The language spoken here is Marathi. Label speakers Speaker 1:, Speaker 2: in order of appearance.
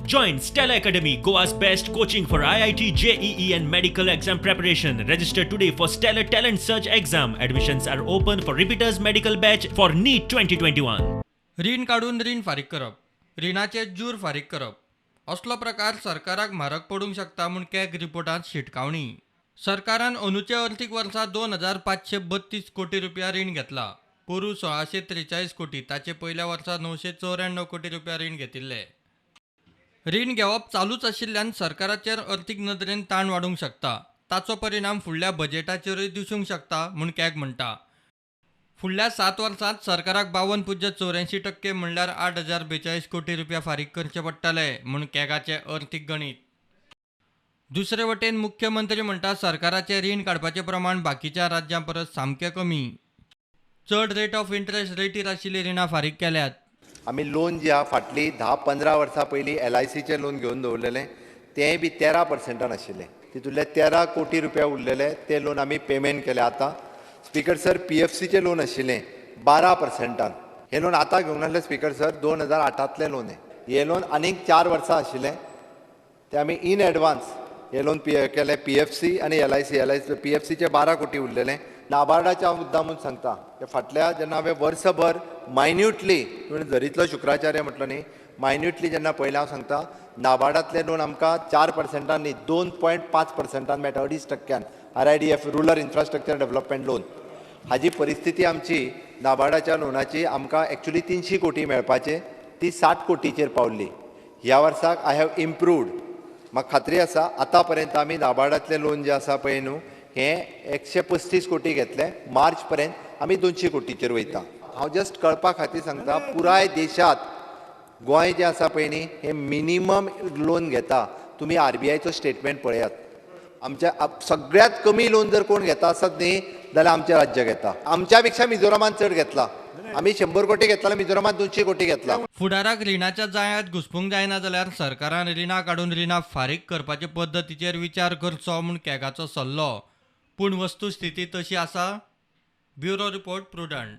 Speaker 1: Join Stella Academy, Goa's best coaching for IIT, JEE and medical exam preparation. Register today for Stellar Talent Search exam. Admissions are open for repeaters medical batch for NEET 2021.
Speaker 2: रीण काढून रीण फारीक करप, रिणाचे जूर फारीक करप असलो प्रकार सरकाराक म्हारग पडूंक शकता म्हूण कॅग रिपोर्टांत शिटकावणी. सरकारान अंदूचे अर्थीक वर्सा 2532 कोटी रुपया रीण घेतला. पोरू 1643 कोटी, ताचे पयल्या वर्सा 994 कोटी रुपया रीण घेतिल्ले. रीण घेवप चालूच आशिल्ल्यान सरकाराचेर अर्थीक नदरेन ताण वाडूंक शकता. ताचो परिणाम फुडल्या बजेटाचेरूय दिसूंक शकता म्हूण कॅग म्हणटा. फुडल्या 7 वर्सांत सरकाराक 52.84% म्हणल्यार 8042 कोटी रुपया फारीक करचे पडटले म्हूण कॅगाचे अर्थीक गणीत. दुसरे वटेन मुख्यमंत्री म्हणटा सरकाराचे रीण काडपाचें प्रमाण बाकीच्या राज्यां परस सामकें कमी. चड रेट ऑफ इंट्रस्ट रेटीर आशिल्लीं रिणां फारीक केल्यात.
Speaker 3: आमी लोन जी आहा फाटली 10-15 वर्सां पयलीं LICचें लोन घेवन दवरलेलें तेंय बी 13% आशिल्लें. तितूंतले 13 कोटी रुपया उरलेले ते लोन आमी पेमेंट केले. आतां स्पीकर सर PFCचें लोन आशिल्लें 12%. हे लोन आतां घेवन आसलें स्पीकर सर 2008तलें लोन हे लोन आनीक 4 वर्सां आशिल्लें ते आमी इन एडवान्स हे लोन केले PFC आनी LIC. PFCचे 12 कोटी उरलेले. नाबार्डाच्या मुद्दामून सांगता की फाटल्या जेन्ना हांवें वर्सभर मायन्युटली तुवें जरीतलो शुक्राचार्य म्हटलो न्ही, मायन्युटली जेन्ना पळयलें हांव सांगता नाबार्डातले लोन आमकां 4% न्ही 2.5% मेळटा, 2.5%. RIDF rural infrastructure development loan. हाजी परिस्थिती आमची नाबार्डाच्या लोनाची आमकां एक्चुली 300 कोटी मेळपाचे ती 60 कोटीचेर पावल्ली. ह्या वर्साक आय हॅव इम्प्रूवड. म्हाका खात्री आसा आतां पर्यंत आमी नाबार्डातले लोन जे आसा पळय न्हू हे 135 कोटी घेतले. मार्च पर्यंत आमी 200 कोटीचेर वयता. हांव जस्ट कळपा खातीर सांगता पुराय देशात गोंय जें आसा पळय न्ही हे मिनिमम लोन घेता. तुमी RBIचो स्टेटमेंट पळयात. आमच्या सगळ्यात कमी लोन जर कोण घेता आसत न्ही जाल्यार आमचें राज्य घेता. आमच्या पेक्षा मिझोरामान चड घेतला. आमी 100 कोटी घेतला, मिझोरामात 200 कोटी घेतला.
Speaker 2: फुडाराक रिणाच्या जाळ्यात घुसपूंक जायना जाल्यार सरकारान रिणां काडून रिणां फारीक करपाचे पद्दतीचेर विचार करचो म्हूण कॅगाचो सल्लो. पूण वस्तुस्थिती तशी आसा? Bureau report, prudent.